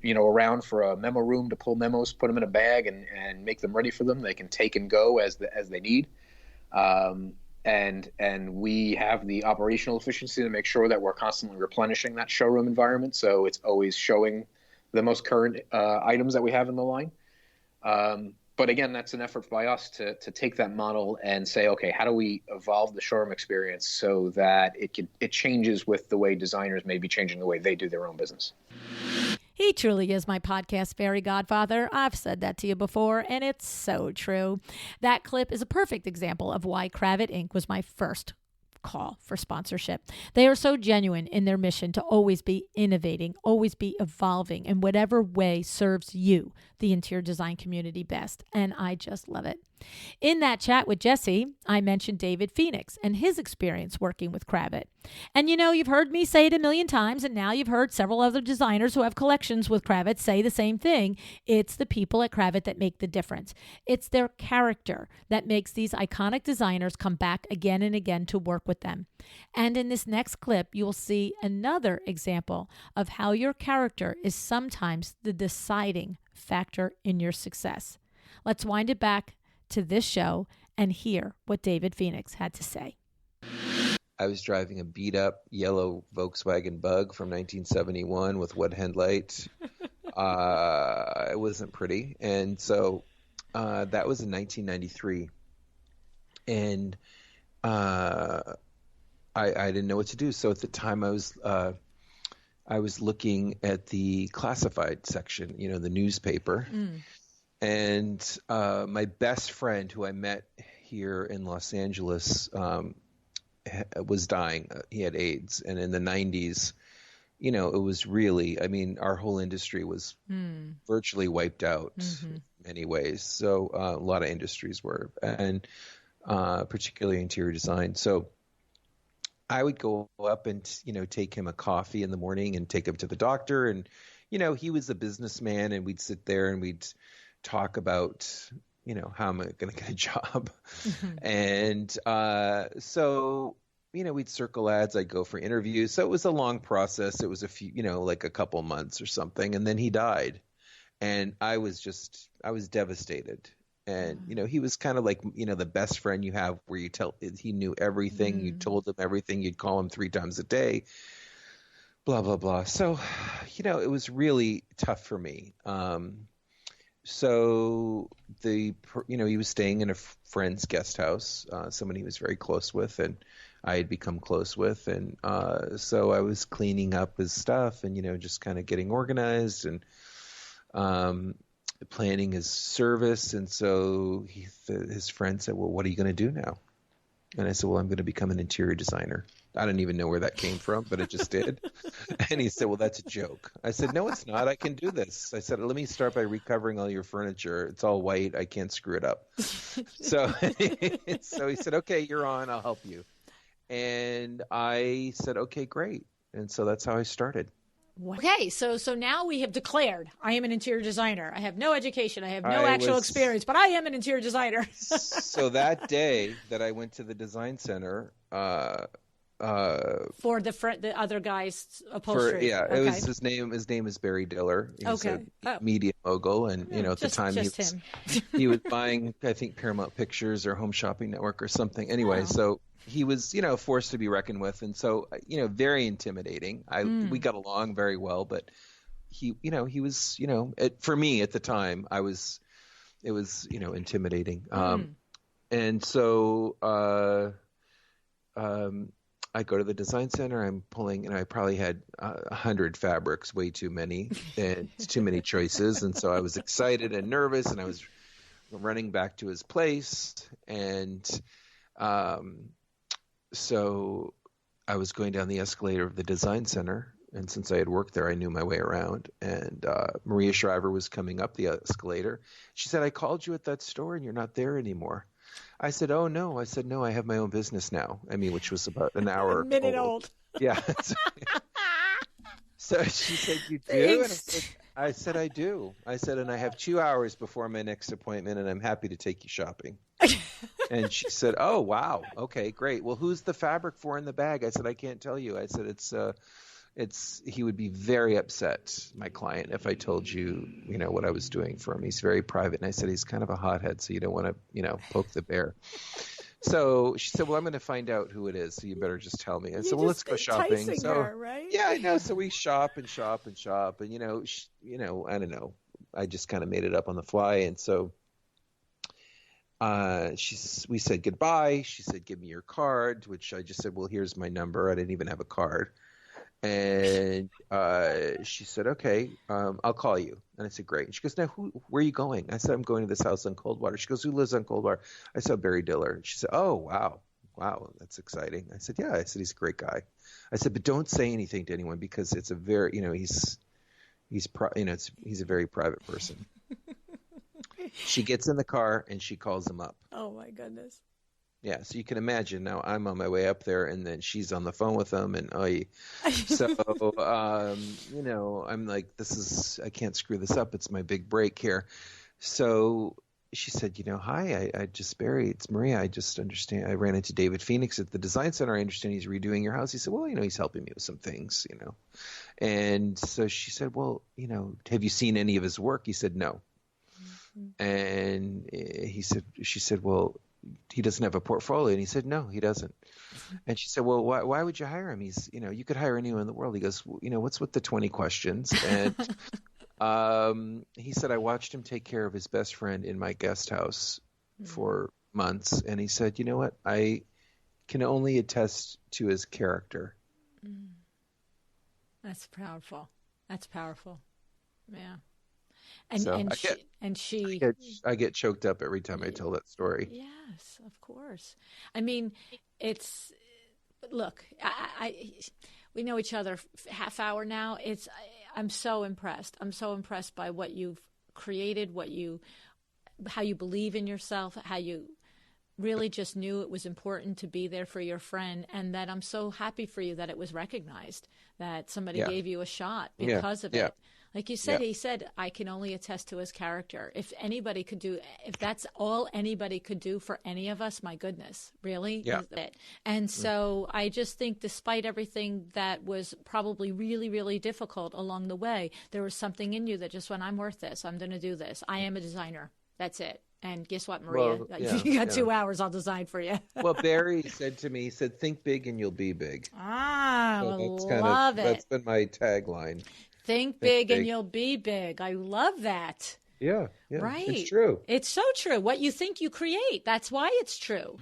around for a memo room to pull memos, put them in a bag, and make them ready for them. They can take and go as they need. And we have the operational efficiency to make sure that we're constantly replenishing that showroom environment, so it's always showing the most current items that we have in the line. But again, that's an effort by us to take that model and say, okay, how do we evolve the showroom experience so that it changes with the way designers may be changing the way they do their own business. He truly is my podcast fairy godfather. I've said that to you before, and it's so true. That clip is a perfect example of why Kravet Inc. was my first call for sponsorship. They are so genuine in their mission to always be innovating, always be evolving in whatever way serves you, the interior design community, best. And I just love it. In that chat with Jesse, I mentioned David Phoenix and his experience working with Kravet. And you've heard me say it a million times, and now you've heard several other designers who have collections with Kravet say the same thing. It's the people at Kravet that make the difference. It's their character that makes these iconic designers come back again and again to work with them. And in this next clip, you'll see another example of how your character is sometimes the deciding factor in your success. Let's wind it back to this show and hear what David Phoenix had to say. I was driving a beat-up yellow Volkswagen Bug from 1971 with wood headlights. It wasn't pretty. And so that was in 1993. And I didn't know what to do. So at the time I was looking at the classified section, the newspaper. And my best friend who I met here in Los Angeles was dying. He had AIDS, and in the 90s, it was really, I mean, our whole industry was virtually wiped out in many ways. So a lot of industries were, and particularly interior design. So I would go up and, take him a coffee in the morning and take him to the doctor. And, he was a businessman, and we'd sit there and we'd talk about, how am I going to get a job? And so, we'd circle ads. I'd go for interviews. So it was a long process. It was a few, like a couple months or something. And then he died. And I was devastated. And, he was kind of like, the best friend you have where he knew everything. You told him everything. You'd call him 3 times a day, blah, blah, blah. So, it was really tough for me. So he was staying in a friend's guest house, someone he was very close with, and I had become close with. And so I was cleaning up his stuff and, just kind of getting organized and planning his service. And so his friend said, well, what are you going to do now? And I said, well, I'm going to become an interior designer. I don't even know where that came from, but it just did. And he said, well, that's a joke. I said, no, it's not. I can do this. I said, let me start by recovering all your furniture. It's all white. I can't screw it up. So he said, okay, you're on. I'll help you. And I said, okay, great. And so that's how I started. Okay, so now we have declared I am an interior designer. I have no education. I have no actual experience, but I am an interior designer. So that day that I went to the design center, for the other guy's upholstery. It was his name. His name is Barry Diller. He's a media mogul, and at the time he was buying, I think, Paramount Pictures or Home Shopping Network or something. Anyway, so he was, forced to be reckoned with, and so very intimidating. We got along very well, but he was, for me at the time, it was intimidating. And so I go to the design center. I'm pulling, and I probably had 100 fabrics, way too many, and too many choices. And so I was excited and nervous, and I was running back to his place. And so I was going down the escalator of the design center. And since I had worked there, I knew my way around. And Maria Shriver was coming up the escalator. She said, I called you at that store, and you're not there anymore. I said, oh, no. I said, no, I have my own business now. I mean, which was about an hour a minute old. Yeah. So she said, you do? And I said, I do. I said, and I have 2 hours before my next appointment, and I'm happy to take you shopping. And she said, oh, wow. Okay, great. Well, who's the fabric for in the bag? I said, I can't tell you. I said, he would be very upset, my client, if I told you, what I was doing for him. He's very private. And I said, he's kind of a hothead, so you don't want to, poke the bear. So she said, well, I'm going to find out who it is, so you better just tell me. I said, well, let's go shopping. So, her, right? Yeah, I know. So we shop and shop and shop. And, I don't know. I just kind of made it up on the fly. And so we said goodbye. She said, give me your card, which I just said, well, here's my number. I didn't even have a card. And she said, okay, I'll call you. And I said, great. And she goes, now, where are you going? I said, I'm going to this house on Coldwater. She goes, who lives on Coldwater? I said, Barry Diller. She said, oh, wow, that's exciting. I said, yeah. I said, he's a great guy. I said, but don't say anything to anyone because it's a very, he's a very private person. She gets in the car and she calls him up. Oh, my goodness. Yeah, so you can imagine now I'm on my way up there, and then she's on the phone with him, and so I'm like, I can't screw this up. It's my big break here. So she said, hi, I just Barry, it's Maria. I just understand. I ran into David Phoenix at the design center. I understand he's redoing your house. He said, well, he's helping me with some things, And so she said, well, have you seen any of his work? He said, no. Mm-hmm. And she said, well, he doesn't have a portfolio. And he said, no, he doesn't. And she said, well, why would you hire him? He's, you could hire anyone in the world. He goes, what's with the 20 questions? And he said, I watched him take care of his best friend in my guest house for months. And he said, you know what? I can only attest to his character. That's powerful. Yeah. And So and I get she and I she get I get choked up every time I tell that story. yes, of course. I mean, it's look, we know each other half hour now. I'm so impressed. I'm so impressed by what you've created, how you believe in yourself, how you really just knew it was important to be there for your friend, and that I'm so happy for you that it was recognized, that somebody Yeah. gave you a shot Yeah. because of Yeah. it. Like you said, Yeah. he said, I can only attest to his character. If that's all anybody could do for any of us, my goodness, really? Yeah. Is it? And so I just think despite everything that was probably really, really difficult along the way, there was something in you that just went, I'm worth this. I'm going to do this. I am a designer. That's it. And guess what, Maria? Well, yeah, you got yeah. 2 hours, I'll design for you. Well, Barry said to me, he said, "Think big and you'll be big." I So love that's it. been my tagline. Think big and you'll be big. I love that. Yeah. Right. It's true. It's so true. What you think you create. That's why it's true.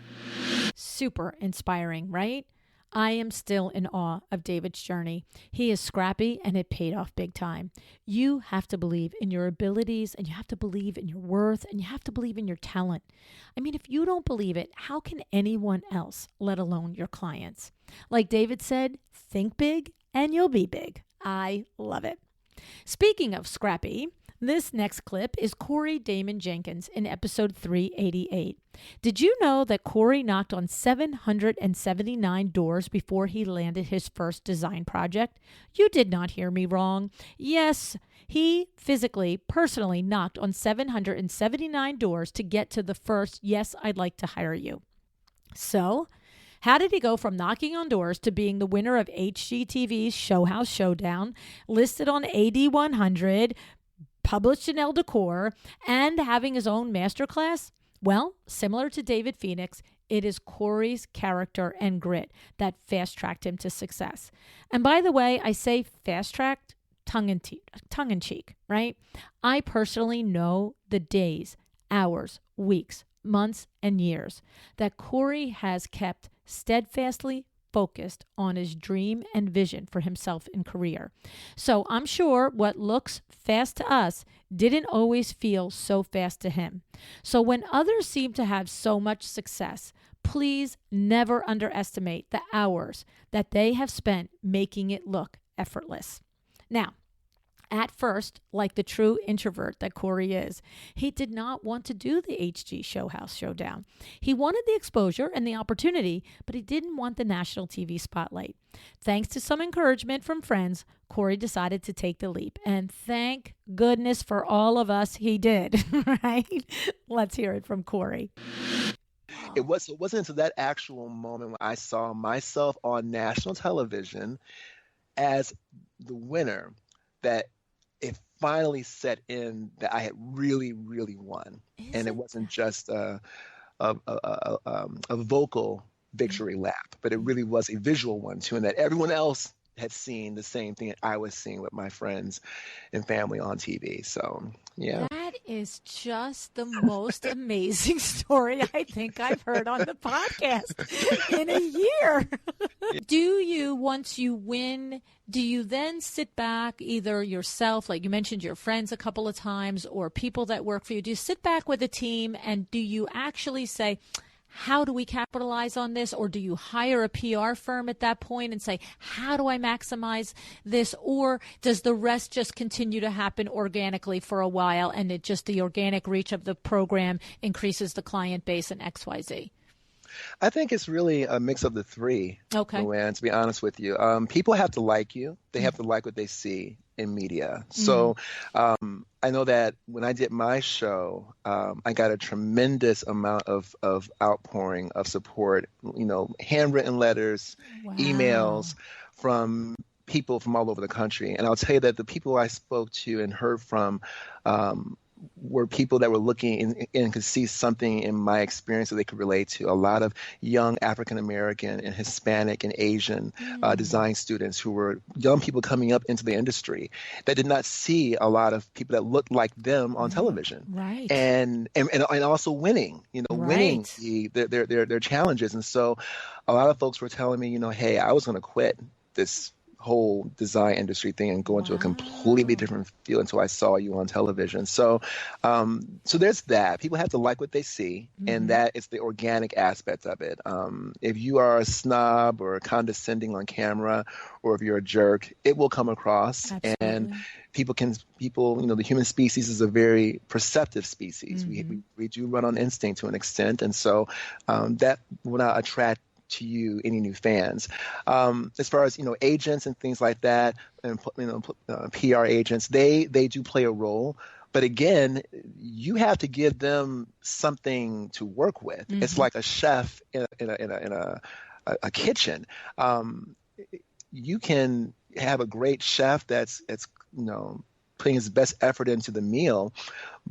Super inspiring, right? I am still in awe of David's journey. He is scrappy and it paid off big time. You have to believe in your abilities and you have to believe in your worth and you have to believe in your talent. I mean, if you don't believe it, how can anyone else, let alone your clients? Like David said, think big and you'll be big. I love it. Speaking of scrappy, this next clip is Corey Damon Jenkins in episode 388. Did you know that Corey knocked on 779 doors before he landed his first design project? You did not hear me wrong. Yes, he personally knocked on 779 doors to get to the first, yes, I'd like to hire you. So, how did he go from knocking on doors to being the winner of HGTV's Show House Showdown, listed on AD100, published in Elle Decor, and having his own masterclass? Well, similar to David Phoenix, it is Corey's character and grit that fast-tracked him to success. And by the way, I say fast-tracked tongue-in-cheek, right? I personally know the days, hours, weeks, months, and years that Corey has kept steadfastly focused on his dream and vision for himself in career. So I'm sure what looks fast to us didn't always feel so fast to him. So when others seem to have so much success, please never underestimate the hours that they have spent making it look effortless. Now, at first, like the true introvert that Corey is, he did not want to do the HG Show House Showdown. He wanted the exposure and the opportunity, but he didn't want the national TV spotlight. Thanks to some encouragement from friends, Corey decided to take the leap. And thank goodness for all of us he did, right? Let's hear it from Corey. It wasn't until that actual moment when I saw myself on national television as the winner that it finally set in that I had really, really won. And it wasn't just a vocal victory lap, but it really was a visual one too, and that everyone else had seen the same thing that I was seeing with my friends and family on TV. So, yeah. That is just the most amazing story I think I've heard on the podcast in a year. Do you, once you win, do you then sit back, either yourself, like you mentioned your friends a couple of times, or people that work for you, do you sit back with a team and do you actually say, how do we capitalize on this? Or do you hire a PR firm at that point and say, how do I maximize this? Or does the rest just continue to happen organically for a while and it just the organic reach of the program increases the client base and XYZ? I think it's really a mix of the three, Okay. Luann, to be honest with you. People have to like you. They have to like what they see in media. So I know that when I did my show, I got a tremendous amount of outpouring of support, handwritten letters, emails from people from all over the country. And I'll tell you that the people I spoke to and heard from were people that were looking and could see something in my experience that they could relate to. A lot of young African American and Hispanic and Asian design students who were young people coming up into the industry that did not see a lot of people that looked like them on television. Right. And also winning, winning their challenges. And so a lot of folks were telling me, hey, I was going to quit this whole design industry thing and go into a completely different field until I saw you on television. So, so there's that. People have to like what they see, and that is the organic aspect of it. If you are a snob or condescending on camera, or if you're a jerk, it will come across. Absolutely. And people, the human species is a very perceptive species. We do run on instinct to an extent, and so that will not attract to you any new fans. As far as agents and things like that, and PR agents, they do play a role. But again, you have to give them something to work with. It's like a chef in a kitchen. You can have a great chef that's putting his best effort into the meal,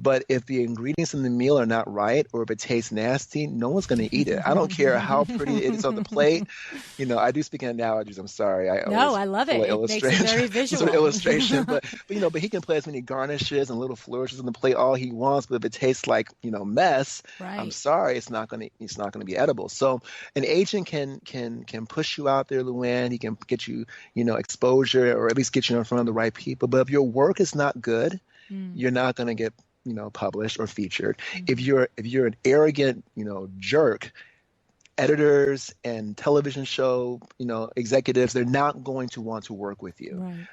but if the ingredients in the meal are not right, or if it tastes nasty, no one's going to eat it. I don't care how pretty it is on the plate. I do speak in analogies. I'm sorry. I love it. It makes it very visual. Sort of illustration, but he can play as many garnishes and little flourishes on the plate all he wants. But if it tastes like mess, right, I'm sorry, it's not going to be edible. So an agent can push you out there, Luann. He can get you exposure, or at least get you in front of the right people. But if your work is not good, you're not going to get published or featured. If you're an arrogant jerk, editors and television show executives, they're not going to want to work with you. Right.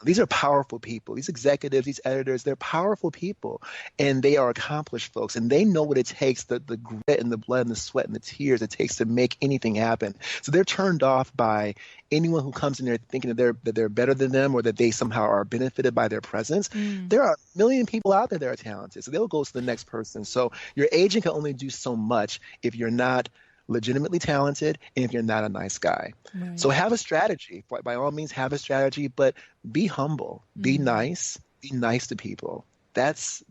These are powerful people. These executives, these editors, they're powerful people, and they are accomplished folks, and they know what it takes, the grit and the blood and the sweat and the tears it takes to make anything happen. So they're turned off by anyone who comes in there thinking that they're better than them, or that they somehow are benefited by their presence. There are a million people out there that are talented, so they'll go to the next person. So your agent can only do so much if you're not legitimately talented and if you're not a nice guy. Right. So have a strategy. By all means, have a strategy, but be humble, be nice to people. That's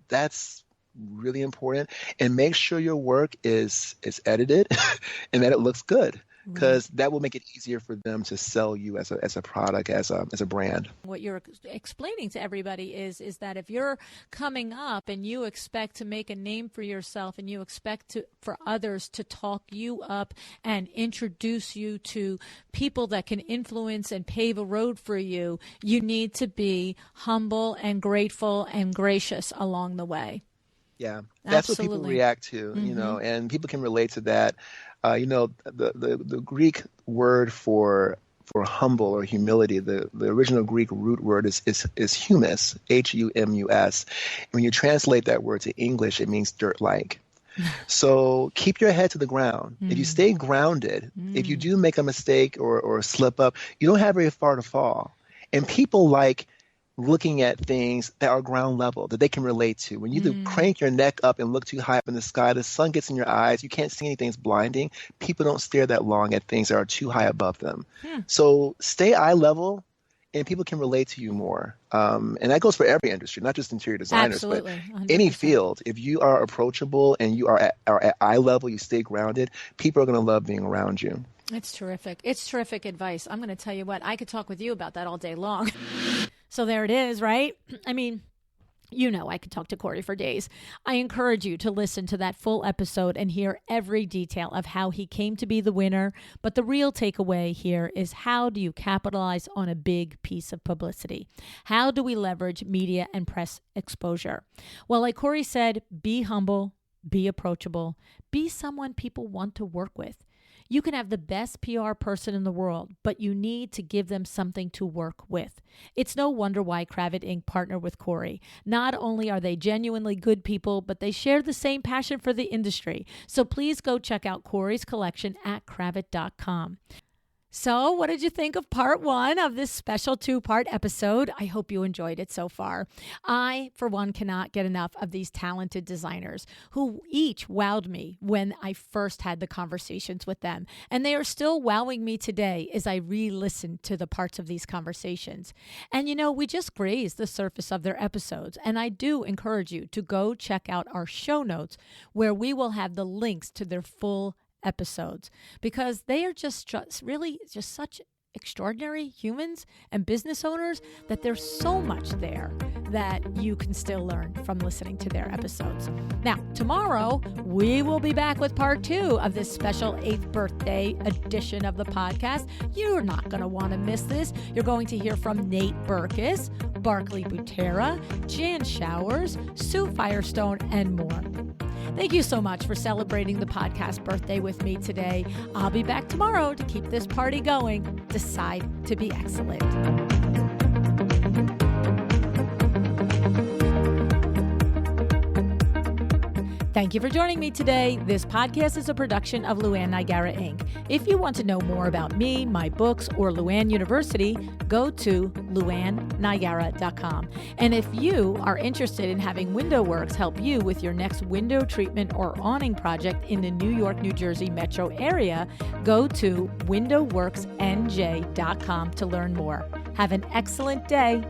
really important. And make sure your work is edited and that it looks good, because that will make it easier for them to sell you as a product, as a brand. What you're explaining to everybody is that if you're coming up and you expect to make a name for yourself, and you expect for others to talk you up and introduce you to people that can influence and pave a road for you, you need to be humble and grateful and gracious along the way. Yeah, that's Absolutely. What people react to, and people can relate to that. The Greek word for humble or humility, the original Greek root word is humus, Humus. When you translate that word to English, it means dirt-like. So keep your head to the ground. If you stay grounded, if you do make a mistake or slip up, you don't have very far to fall. And people like looking at things that are ground level, that they can relate to. When you crank your neck up and look too high up in the sky, the sun gets in your eyes, you can't see anything, it's blinding. People don't stare that long at things that are too high above them. So stay eye level, and people can relate to you more. And that goes for every industry, not just interior designers, Absolutely. but any field. If you are approachable and you are at eye level, you stay grounded, people are going to love being around you. It's terrific. It's terrific advice. I'm going to tell you what, I could talk with you about that all day long. So there it is, right? I mean, I could talk to Corey for days. I encourage you to listen to that full episode and hear every detail of how he came to be the winner. But the real takeaway here is, how do you capitalize on a big piece of publicity? How do we leverage media and press exposure? Well, like Corey said, be humble, be approachable, be someone people want to work with. You can have the best PR person in the world, but you need to give them something to work with. It's no wonder why Kravet Inc. partnered with Corey. Not only are they genuinely good people, but they share the same passion for the industry. So please go check out Corey's collection at Kravet.com. So what did you think of part 1 of this special 2-part episode? I hope you enjoyed it so far. I, for one, cannot get enough of these talented designers who each wowed me when I first had the conversations with them. And they are still wowing me today as I re-listen to the parts of these conversations. And we just grazed the surface of their episodes. And I do encourage you to go check out our show notes, where we will have the links to their full episodes, because they are just really such extraordinary humans and business owners that there's so much there that you can still learn from listening to their episodes. Now, tomorrow, we will be back with part 2 of this special 8th birthday edition of the podcast. You're not going to want to miss this. You're going to hear from Nate Berkus, Barclay Butera, Jan Showers, Sue Firestone, and more. Thank you so much for celebrating the podcast birthday with me today. I'll be back tomorrow to keep this party going. Decide to be excellent. Thank you for joining me today. This podcast is a production of Luann Nigara, Inc. If you want to know more about me, my books, or Luann University, go to luannnigara.com. And if you are interested in having WindowWorks help you with your next window treatment or awning project in the New York, New Jersey metro area, go to windowworksnj.com to learn more. Have an excellent day.